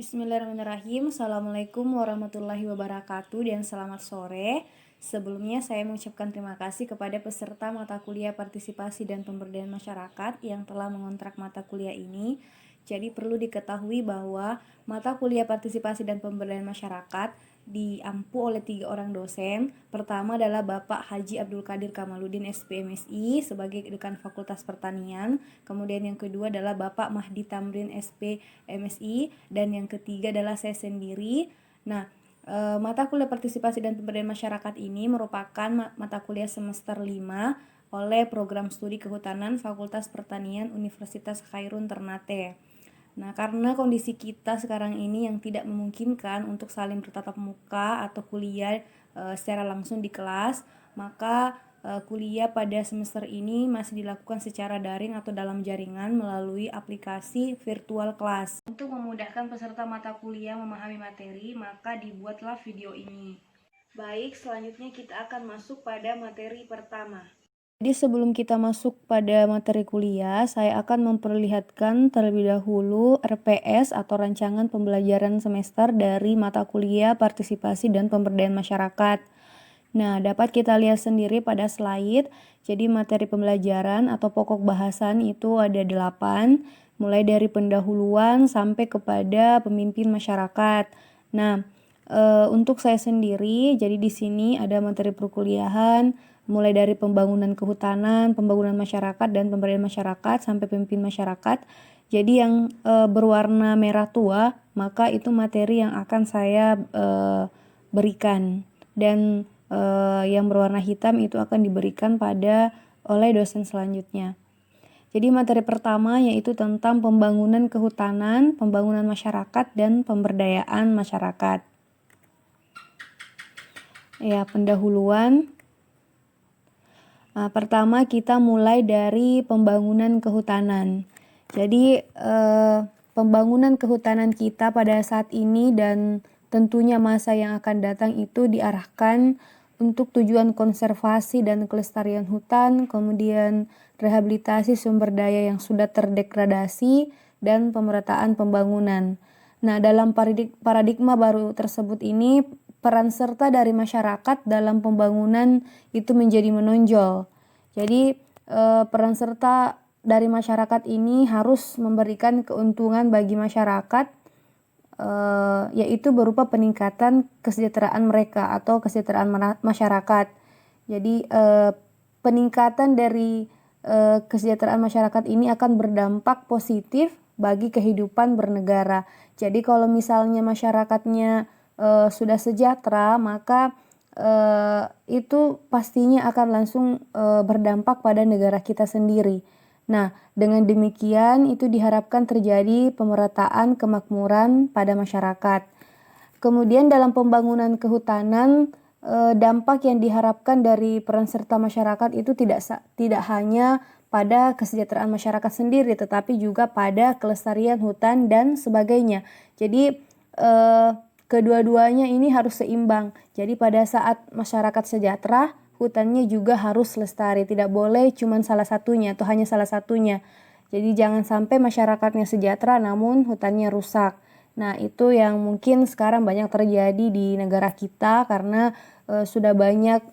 Bismillahirrahmanirrahim. Assalamualaikum warahmatullahi wabarakatuh dan selamat sore. Sebelumnya saya mengucapkan terima kasih kepada peserta mata kuliah partisipasi dan pemberdayaan masyarakat yang telah mengontrak mata kuliah ini. Jadi perlu diketahui bahwa mata kuliah partisipasi dan pemberdayaan masyarakat diampu oleh 3 orang dosen. Pertama adalah Bapak Haji Abdul Qadir Kamaludin SPMSI sebagai Dekan Fakultas Pertanian. Kemudian yang kedua adalah Bapak Mahdi Tamrin SPMSI dan yang ketiga adalah saya sendiri. Nah, mata kuliah partisipasi dan pemberdayaan masyarakat ini merupakan mata kuliah semester 5 oleh program studi kehutanan Fakultas Pertanian Universitas Khairun Ternate. Nah, karena kondisi kita sekarang ini yang tidak memungkinkan untuk saling bertatap muka atau kuliah secara langsung di kelas, maka kuliah pada semester ini masih dilakukan secara daring atau dalam jaringan melalui aplikasi virtual class. Untuk memudahkan peserta mata kuliah memahami materi, maka dibuatlah video ini. Baik, selanjutnya kita akan masuk pada materi pertama. Jadi sebelum kita masuk pada materi kuliah, saya akan memperlihatkan terlebih dahulu RPS atau Rancangan Pembelajaran Semester dari mata kuliah Partisipasi dan Pemberdayaan Masyarakat. Nah, dapat kita lihat sendiri pada slide. Jadi materi pembelajaran atau pokok bahasan itu ada 8, mulai dari pendahuluan sampai kepada pemimpin masyarakat. Nah, untuk saya sendiri, jadi di sini ada materi perkuliahan, mulai dari pembangunan kehutanan, pembangunan masyarakat, dan pemberdayaan masyarakat sampai pemimpin masyarakat. Jadi yang berwarna merah tua, maka itu materi yang akan saya berikan. Dan yang berwarna hitam itu akan diberikan oleh dosen selanjutnya. Jadi materi pertama yaitu tentang pembangunan kehutanan, pembangunan masyarakat, dan pemberdayaan masyarakat. Ya, pendahuluan. Nah, pertama kita mulai dari pembangunan kehutanan. Jadi pembangunan kehutanan kita pada saat ini dan tentunya masa yang akan datang itu diarahkan untuk tujuan konservasi dan kelestarian hutan, kemudian rehabilitasi sumber daya yang sudah terdegradasi, dan pemerataan pembangunan. Nah, dalam paradigma baru tersebut ini, peran serta dari masyarakat dalam pembangunan itu menjadi menonjol. Jadi peran serta dari masyarakat ini harus memberikan keuntungan bagi masyarakat, yaitu berupa peningkatan kesejahteraan mereka atau kesejahteraan masyarakat. Jadi peningkatan dari kesejahteraan masyarakat ini akan berdampak positif bagi kehidupan bernegara. Jadi kalau misalnya masyarakatnya sudah sejahtera, maka itu pastinya akan langsung berdampak pada negara kita sendiri. Nah, dengan demikian itu diharapkan terjadi pemerataan kemakmuran pada masyarakat. Kemudian dalam pembangunan kehutanan, dampak yang diharapkan dari peran serta masyarakat itu tidak hanya pada kesejahteraan masyarakat sendiri, tetapi juga pada kelestarian hutan dan sebagainya. Jadi kedua-duanya ini harus seimbang. Jadi pada saat masyarakat sejahtera, hutannya juga harus lestari. Tidak boleh cuma salah satunya atau hanya salah satunya. Jadi jangan sampai masyarakatnya sejahtera namun hutannya rusak. Nah, itu yang mungkin sekarang banyak terjadi di negara kita karena sudah banyak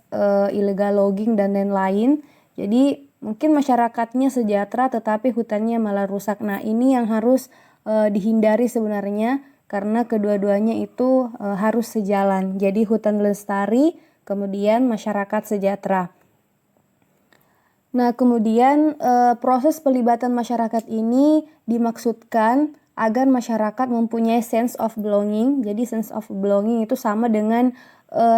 illegal logging dan lain-lain. Jadi mungkin masyarakatnya sejahtera tetapi hutannya malah rusak. Nah, ini yang harus dihindari sebenarnya karena kedua-duanya itu harus sejalan. Jadi hutan lestari, kemudian masyarakat sejahtera. Nah, kemudian proses pelibatan masyarakat ini dimaksudkan agar masyarakat mempunyai sense of belonging. Jadi sense of belonging itu sama dengan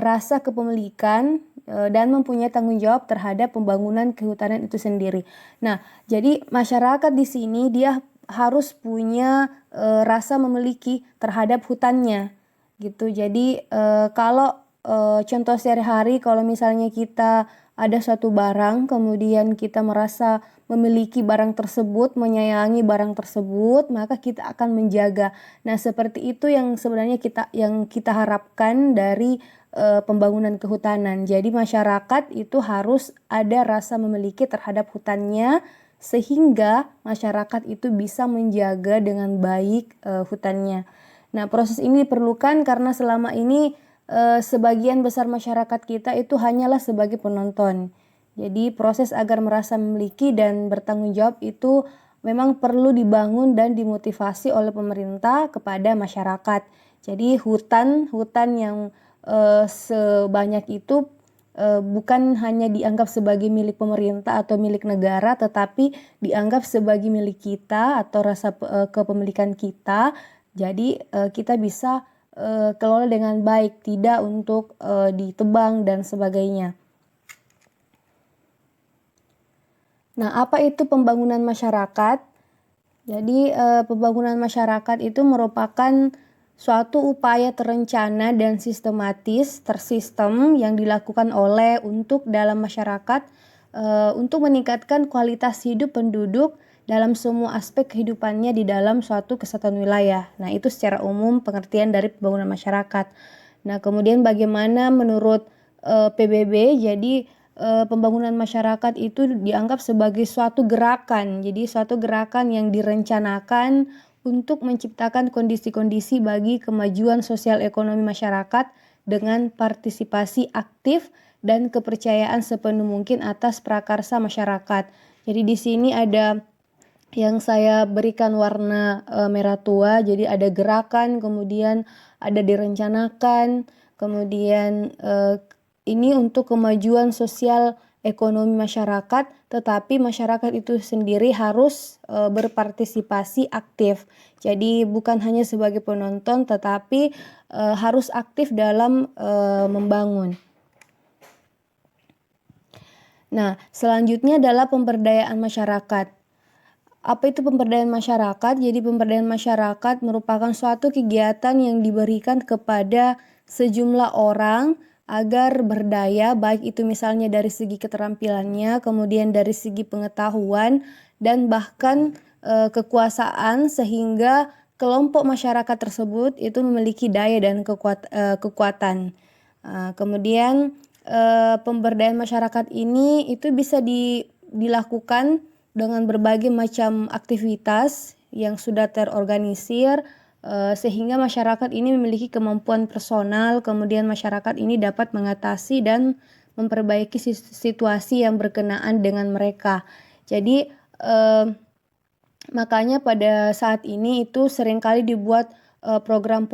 rasa kepemilikan dan mempunyai tanggung jawab terhadap pembangunan kehutanan itu sendiri. Nah, jadi masyarakat di sini dia harus punya rasa memiliki terhadap hutannya gitu. Jadi kalau contoh sehari-hari kalau misalnya kita ada suatu barang kemudian kita merasa memiliki barang tersebut, menyayangi barang tersebut, maka kita akan menjaga. Nah, seperti itu yang sebenarnya kita harapkan dari pembangunan kehutanan. Jadi masyarakat itu harus ada rasa memiliki terhadap hutannya sehingga masyarakat itu bisa menjaga dengan baik hutannya. Nah, proses ini diperlukan karena selama ini sebagian besar masyarakat kita itu hanyalah sebagai penonton. Jadi proses agar merasa memiliki dan bertanggung jawab itu memang perlu dibangun dan dimotivasi oleh pemerintah kepada masyarakat. Jadi hutan yang sebanyak itu bukan hanya dianggap sebagai milik pemerintah atau milik negara, tetapi dianggap sebagai milik kita atau rasa kepemilikan kita. Jadi kita bisa kelola dengan baik, tidak untuk ditebang dan sebagainya. Nah, apa itu pembangunan masyarakat? Jadi pembangunan masyarakat itu merupakan suatu upaya terencana dan sistematis, tersistem yang dilakukan oleh untuk dalam masyarakat untuk meningkatkan kualitas hidup penduduk dalam semua aspek kehidupannya di dalam suatu kesatuan wilayah. Nah, itu secara umum pengertian dari pembangunan masyarakat. Nah, kemudian bagaimana menurut PBB? Jadi pembangunan masyarakat itu dianggap sebagai suatu gerakan. Jadi suatu gerakan yang direncanakan untuk menciptakan kondisi-kondisi bagi kemajuan sosial ekonomi masyarakat dengan partisipasi aktif dan kepercayaan sepenuh mungkin atas prakarsa masyarakat. Jadi di sini ada yang saya berikan warna merah tua, jadi ada gerakan, kemudian ada direncanakan, kemudian ini untuk kemajuan sosial ekonomi masyarakat, tetapi masyarakat itu sendiri harus berpartisipasi aktif. Jadi bukan hanya sebagai penonton, tetapi harus aktif dalam membangun. Nah, selanjutnya adalah pemberdayaan masyarakat. Apa itu pemberdayaan masyarakat? Jadi pemberdayaan masyarakat merupakan suatu kegiatan yang diberikan kepada sejumlah orang agar berdaya, baik itu misalnya dari segi keterampilannya, kemudian dari segi pengetahuan, dan bahkan kekuasaan, sehingga kelompok masyarakat tersebut itu memiliki daya dan kekuatan. Kemudian pemberdayaan masyarakat ini itu bisa dilakukan dengan berbagai macam aktivitas yang sudah terorganisir sehingga masyarakat ini memiliki kemampuan personal, kemudian masyarakat ini dapat mengatasi dan memperbaiki situasi yang berkenaan dengan mereka. Jadi makanya pada saat ini itu seringkali dibuat program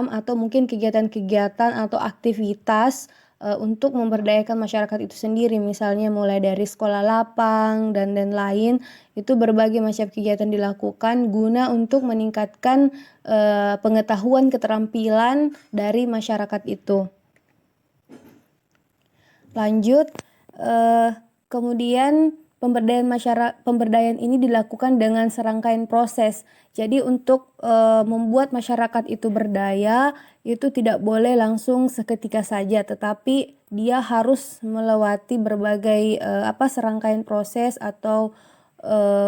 atau mungkin kegiatan-kegiatan atau aktivitas untuk memberdayakan masyarakat itu sendiri, misalnya mulai dari sekolah lapang dan lain-lain. Itu berbagai macam kegiatan dilakukan guna untuk meningkatkan pengetahuan keterampilan dari masyarakat itu. Lanjut, kemudian pemberdayaan ini dilakukan dengan serangkaian proses. Jadi untuk membuat masyarakat itu berdaya itu tidak boleh langsung seketika saja, tetapi dia harus melewati berbagai serangkaian proses atau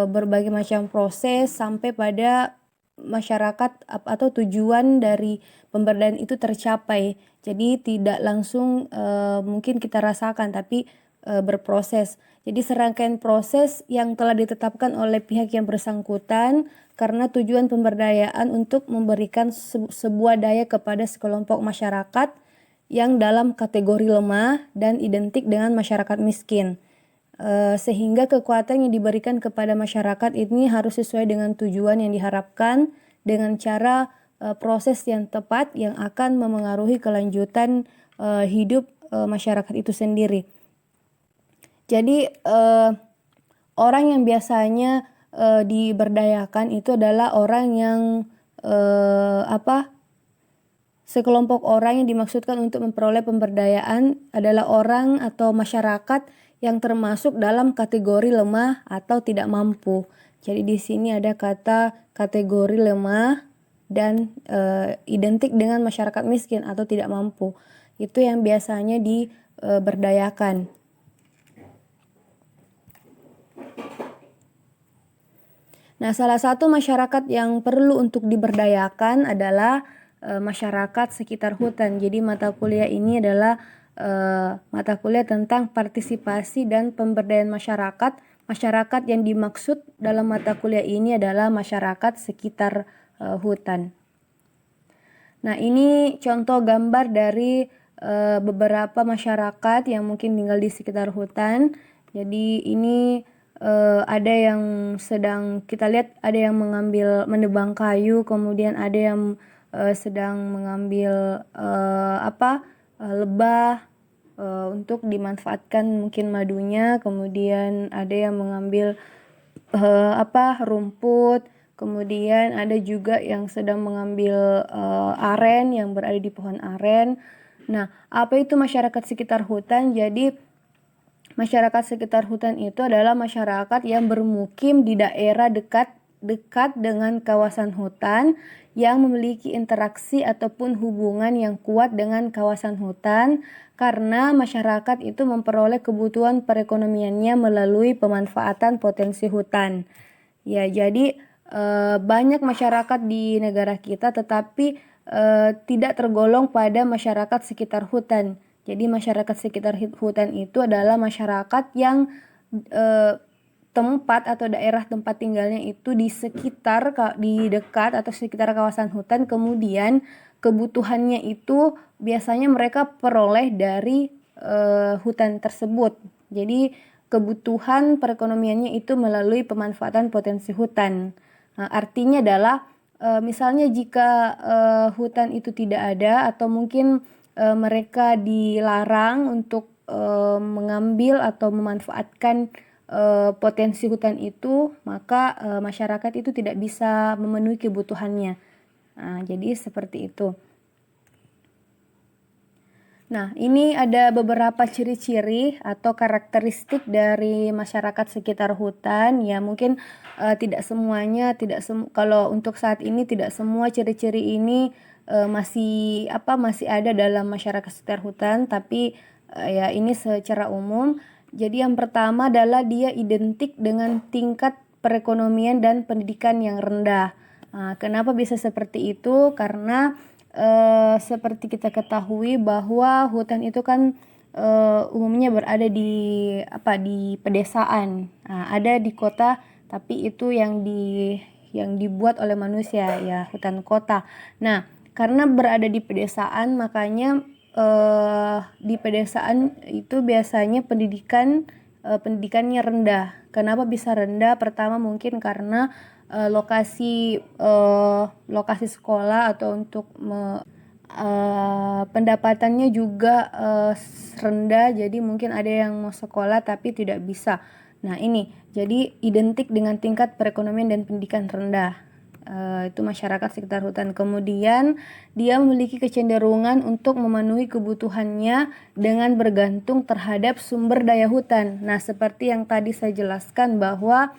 berbagai macam proses sampai pada masyarakat atau tujuan dari pemberdayaan itu tercapai. Jadi tidak langsung mungkin kita rasakan, tapi berproses. Jadi serangkaian proses yang telah ditetapkan oleh pihak yang bersangkutan karena tujuan pemberdayaan untuk memberikan sebuah daya kepada sekelompok masyarakat yang dalam kategori lemah dan identik dengan masyarakat miskin. Sehingga kekuatan yang diberikan kepada masyarakat ini harus sesuai dengan tujuan yang diharapkan dengan cara proses yang tepat yang akan memengaruhi kelanjutan hidup masyarakat itu sendiri. Jadi orang yang biasanya diberdayakan itu adalah orang yang sekelompok orang yang dimaksudkan untuk memperoleh pemberdayaan adalah orang atau masyarakat yang termasuk dalam kategori lemah atau tidak mampu. Jadi di sini ada kata kategori lemah dan identik dengan masyarakat miskin atau tidak mampu. Itu yang biasanya diberdayakan. Nah, salah satu masyarakat yang perlu untuk diberdayakan adalah masyarakat sekitar hutan. Jadi mata kuliah ini adalah mata kuliah tentang partisipasi dan pemberdayaan masyarakat. Masyarakat yang dimaksud dalam mata kuliah ini adalah masyarakat sekitar hutan. Nah, ini contoh gambar dari beberapa masyarakat yang mungkin tinggal di sekitar hutan. Jadi ini ada yang sedang kita lihat, ada yang menebang kayu, kemudian ada yang sedang mengambil lebah untuk dimanfaatkan mungkin madunya, kemudian ada yang mengambil rumput, kemudian ada juga yang sedang mengambil aren yang berada di pohon aren. Nah, apa itu masyarakat sekitar hutan? Jadi masyarakat sekitar hutan itu adalah masyarakat yang bermukim di daerah dekat dengan kawasan hutan yang memiliki interaksi ataupun hubungan yang kuat dengan kawasan hutan karena masyarakat itu memperoleh kebutuhan perekonomiannya melalui pemanfaatan potensi hutan. Ya, jadi banyak masyarakat di negara kita tetapi tidak tergolong pada masyarakat sekitar hutan. Jadi masyarakat sekitar hutan itu adalah masyarakat yang tempat atau daerah tempat tinggalnya itu di dekat atau sekitar kawasan hutan, kemudian kebutuhannya itu biasanya mereka peroleh dari hutan tersebut. Jadi kebutuhan perekonomiannya itu melalui pemanfaatan potensi hutan. Nah, artinya adalah misalnya jika hutan itu tidak ada atau mungkin mereka dilarang untuk mengambil atau memanfaatkan potensi hutan itu, maka masyarakat itu tidak bisa memenuhi kebutuhannya. Nah, jadi seperti itu. Nah, ini ada beberapa ciri-ciri atau karakteristik dari masyarakat sekitar hutan. Ya, mungkin tidak semuanya, kalau untuk saat ini tidak semua ciri-ciri ini masih ada dalam masyarakat sekitar hutan, tapi ya ini secara umum. Jadi yang pertama adalah dia identik dengan tingkat perekonomian dan pendidikan yang rendah. Nah, kenapa bisa seperti itu? Karena seperti kita ketahui bahwa hutan itu kan umumnya berada di pedesaan. Nah, ada di kota, tapi itu yang dibuat oleh manusia, ya, hutan kota. Nah, karena berada di pedesaan, makanya di pedesaan itu biasanya pendidikannya rendah. Kenapa bisa rendah? Pertama mungkin karena lokasi sekolah atau untuk pendapatannya juga rendah, jadi mungkin ada yang mau sekolah tapi tidak bisa. Nah, ini jadi identik dengan tingkat perekonomian dan pendidikan rendah. Itu masyarakat sekitar hutan. Kemudian dia memiliki kecenderungan untuk memenuhi kebutuhannya dengan bergantung terhadap sumber daya hutan. Nah, seperti yang tadi saya jelaskan bahwa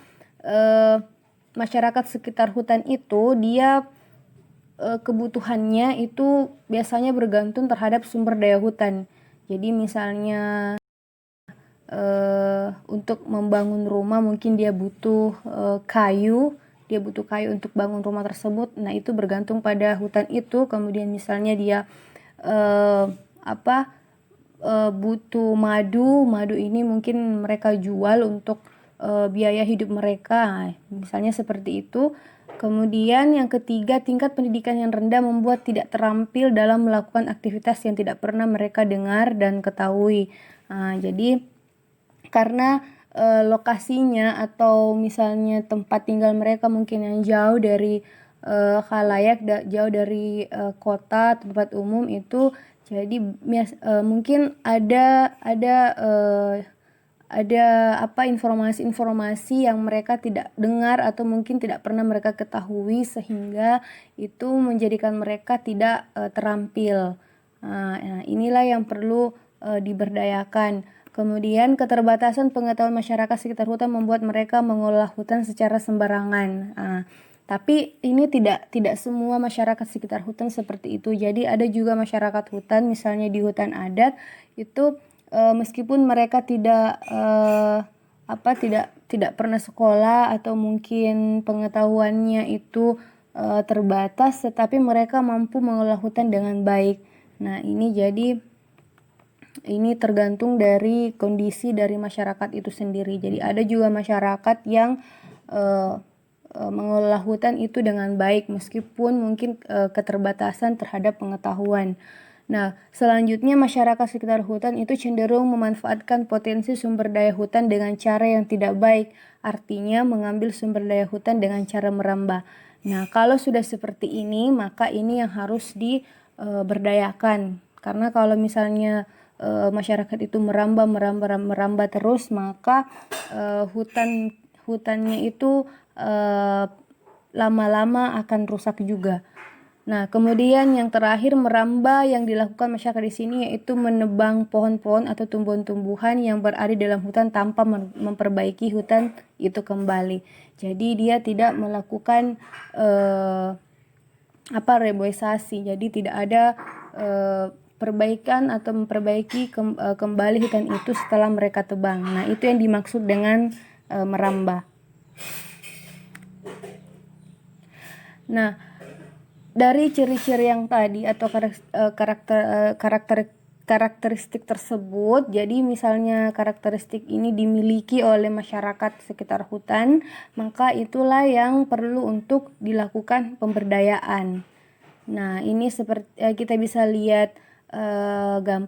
masyarakat sekitar hutan itu dia kebutuhannya itu biasanya bergantung terhadap sumber daya hutan. Jadi misalnya untuk membangun rumah mungkin dia butuh kayu untuk bangun rumah tersebut. Nah, itu bergantung pada hutan itu. Kemudian misalnya dia butuh madu ini mungkin mereka jual untuk biaya hidup mereka, misalnya seperti itu. Kemudian yang ketiga, tingkat pendidikan yang rendah membuat tidak terampil dalam melakukan aktivitas yang tidak pernah mereka dengar dan ketahui. Jadi karena lokasinya atau misalnya tempat tinggal mereka mungkin yang jauh dari khalayak, jauh dari kota, tempat umum itu, jadi mungkin ada informasi-informasi yang mereka tidak dengar atau mungkin tidak pernah mereka ketahui, sehingga itu menjadikan mereka tidak terampil. Nah, inilah yang perlu diberdayakan. Kemudian keterbatasan pengetahuan masyarakat sekitar hutan membuat mereka mengolah hutan secara sembarangan. Tapi ini tidak semua masyarakat sekitar hutan seperti itu. Jadi ada juga masyarakat hutan, misalnya di hutan adat itu meskipun mereka tidak pernah sekolah atau mungkin pengetahuannya itu terbatas, tetapi mereka mampu mengelola hutan dengan baik. Nah, ini tergantung dari kondisi dari masyarakat itu sendiri. Jadi ada juga masyarakat yang mengelola hutan itu dengan baik meskipun mungkin keterbatasan terhadap pengetahuan. Nah, selanjutnya masyarakat sekitar hutan itu cenderung memanfaatkan potensi sumber daya hutan dengan cara yang tidak baik, artinya mengambil sumber daya hutan dengan cara merambah. Nah, kalau sudah seperti ini, maka ini yang harus diberdayakan. Karena kalau misalnya masyarakat itu merambah terus, maka hutannya itu lama-lama akan rusak juga. Nah, kemudian yang terakhir merambah yang dilakukan masyarakat di sini yaitu menebang pohon-pohon atau tumbuhan-tumbuhan yang berada dalam hutan tanpa memperbaiki hutan itu kembali. Jadi dia tidak melakukan reboisasi. Jadi tidak ada perbaikan atau memperbaiki kembali hutan itu setelah mereka tebang. Nah, itu yang dimaksud dengan merambah. Nah, dari ciri-ciri yang tadi atau karakteristik tersebut, jadi misalnya karakteristik ini dimiliki oleh masyarakat sekitar hutan, maka itulah yang perlu untuk dilakukan pemberdayaan. Nah, ini seperti kita bisa lihat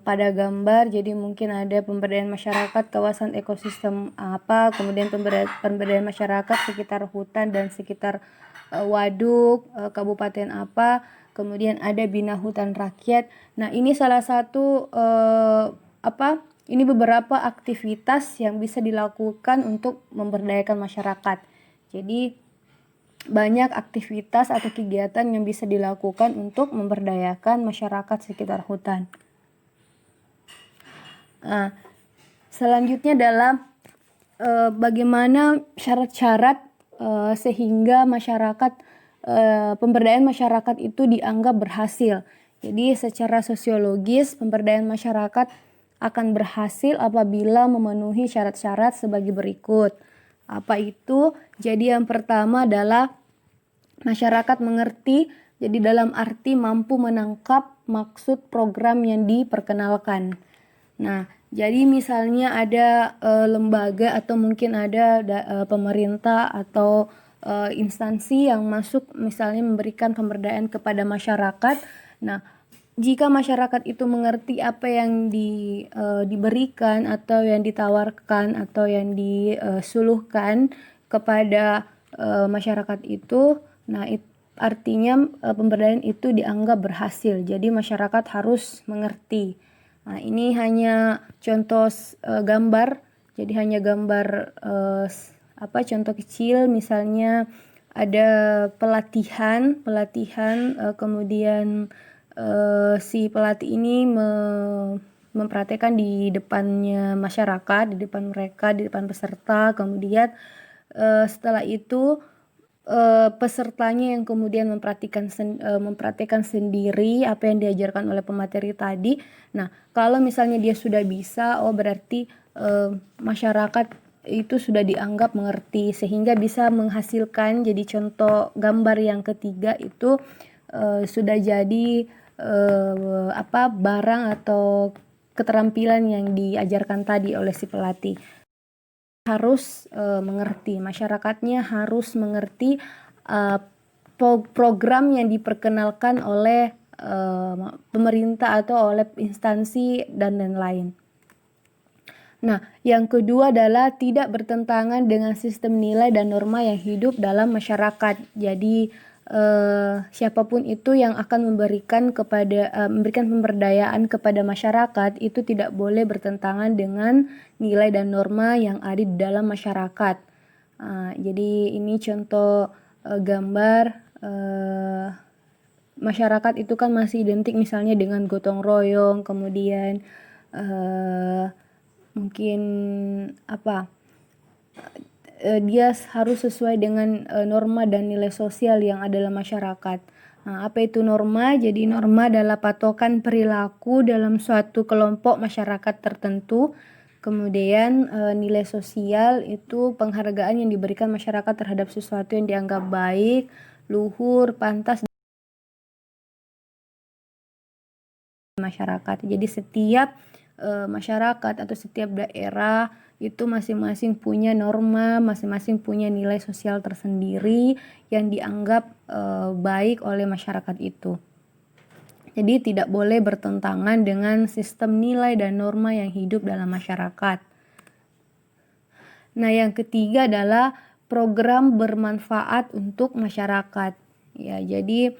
pada gambar, jadi mungkin ada pemberdayaan masyarakat kawasan ekosistem apa, kemudian pemberdayaan masyarakat sekitar hutan dan sekitar waduk kabupaten apa, kemudian ada bina hutan rakyat. Nah, ini salah satu ini beberapa aktivitas yang bisa dilakukan untuk memberdayakan masyarakat. Jadi banyak aktivitas atau kegiatan yang bisa dilakukan untuk memberdayakan masyarakat sekitar hutan. Nah, selanjutnya adalah bagaimana syarat-syarat sehingga pemberdayaan masyarakat itu dianggap berhasil. Jadi secara sosiologis pemberdayaan masyarakat akan berhasil apabila memenuhi syarat-syarat sebagai berikut. Apa itu? Jadi yang pertama adalah masyarakat mengerti, jadi dalam arti mampu menangkap maksud program yang diperkenalkan. Nah, jadi misalnya ada lembaga atau mungkin ada pemerintah atau instansi yang masuk misalnya memberikan pemberdayaan kepada masyarakat. Nah, jika masyarakat itu mengerti apa yang diberikan atau yang ditawarkan atau yang disuluhkan kepada masyarakat itu, nah artinya pemberdayaan itu dianggap berhasil. Jadi masyarakat harus mengerti. Nah, ini hanya contoh gambar. Jadi hanya gambar contoh kecil, misalnya ada pelatihan kemudian si pelatih ini mempraktekkan di depannya masyarakat, di depan mereka, di depan peserta. Kemudian setelah itu pesertanya yang kemudian mempraktikkan sendiri apa yang diajarkan oleh pemateri tadi. Nah, kalau misalnya dia sudah bisa, berarti masyarakat itu sudah dianggap mengerti sehingga bisa menghasilkan. Jadi contoh gambar yang ketiga itu sudah jadi barang atau keterampilan yang diajarkan tadi oleh si pelatih. Harus mengerti, masyarakatnya harus mengerti program yang diperkenalkan oleh pemerintah atau oleh instansi dan lain-lain. Nah, yang kedua adalah tidak bertentangan dengan sistem nilai dan norma yang hidup dalam masyarakat. Jadi siapapun itu yang akan memberikan pemberdayaan kepada masyarakat itu tidak boleh bertentangan dengan nilai dan norma yang ada di dalam masyarakat. Jadi ini contoh gambar masyarakat itu kan masih identik misalnya dengan gotong royong, kemudian mungkin dia harus sesuai dengan norma dan nilai sosial yang ada dalam masyarakat. Nah, apa itu norma? Jadi norma adalah patokan perilaku dalam suatu kelompok masyarakat tertentu. Kemudian nilai sosial itu penghargaan yang diberikan masyarakat terhadap sesuatu yang dianggap baik, luhur, pantas masyarakat. Jadi setiap masyarakat atau setiap daerah itu masing-masing punya norma, masing-masing punya nilai sosial tersendiri yang dianggap baik oleh masyarakat itu. Jadi tidak boleh bertentangan dengan sistem nilai dan norma yang hidup dalam masyarakat. Nah, yang ketiga adalah program bermanfaat untuk masyarakat. Ya, jadi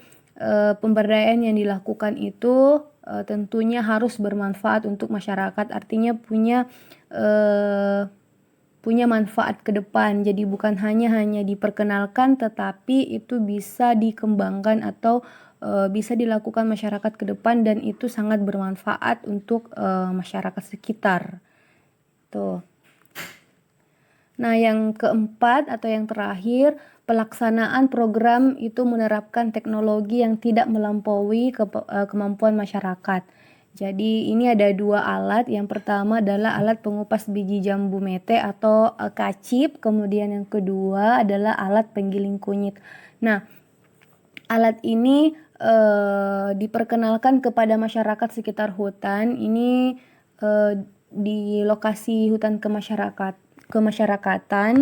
pemberdayaan yang dilakukan itu tentunya harus bermanfaat untuk masyarakat. Artinya punya manfaat ke depan. Jadi bukan hanya diperkenalkan, tetapi itu bisa dikembangkan atau bisa dilakukan masyarakat ke depan dan itu sangat bermanfaat untuk masyarakat sekitar. Tuh. Nah, yang keempat atau yang terakhir, pelaksanaan program itu menerapkan teknologi yang tidak melampaui kemampuan masyarakat. Jadi ini ada 2 alat. Yang pertama adalah alat pengupas biji jambu mete atau kacip. Kemudian yang kedua adalah alat penggiling kunyit. Nah, alat ini diperkenalkan kepada masyarakat sekitar hutan. Ini di lokasi hutan kemasyarakatan.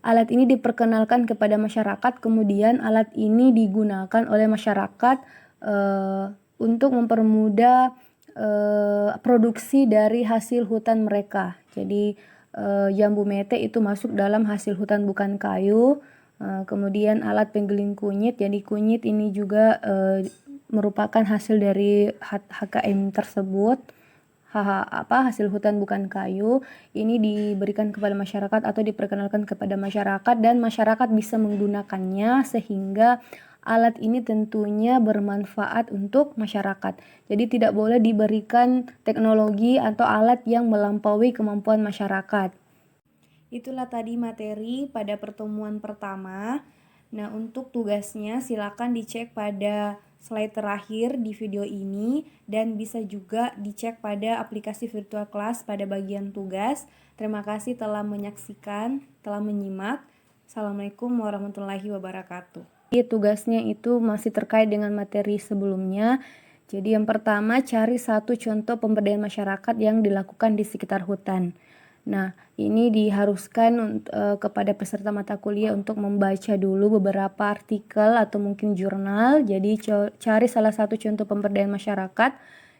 Alat ini diperkenalkan kepada masyarakat, kemudian alat ini digunakan oleh masyarakat untuk mempermudah produksi dari hasil hutan mereka. Jadi jambu mete itu masuk dalam hasil hutan bukan kayu. Kemudian alat penggiling kunyit, jadi kunyit ini juga merupakan hasil dari HKM tersebut. Hasil hutan bukan kayu. Ini diberikan kepada masyarakat atau diperkenalkan kepada masyarakat dan masyarakat bisa menggunakannya sehingga alat ini tentunya bermanfaat untuk masyarakat. Jadi tidak boleh diberikan teknologi atau alat yang melampaui kemampuan masyarakat. Itulah tadi materi pada pertemuan pertama. Nah, untuk tugasnya silakan dicek pada slide terakhir di video ini dan bisa juga dicek pada aplikasi virtual class pada bagian tugas. Terima kasih telah menyaksikan, telah menyimak. Assalamualaikum warahmatullahi wabarakatuh. Tugasnya itu masih terkait dengan materi sebelumnya. Jadi yang pertama, cari satu contoh pemberdayaan masyarakat yang dilakukan di sekitar hutan. Nah, ini diharuskan kepada peserta mata kuliah untuk membaca dulu beberapa artikel atau mungkin jurnal. Jadi cari salah satu contoh pemberdayaan masyarakat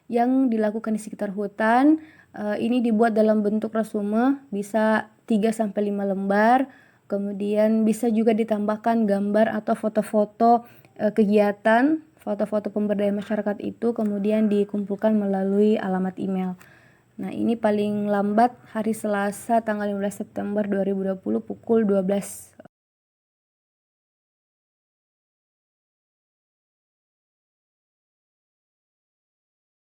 yang dilakukan di sekitar hutan. Ini dibuat dalam bentuk resume, bisa 3-5 lembar. Kemudian bisa juga ditambahkan gambar atau foto-foto kegiatan, foto-foto pemberdayaan masyarakat itu kemudian dikumpulkan melalui alamat email. Nah, ini paling lambat hari Selasa tanggal 15 September 2020 pukul 12.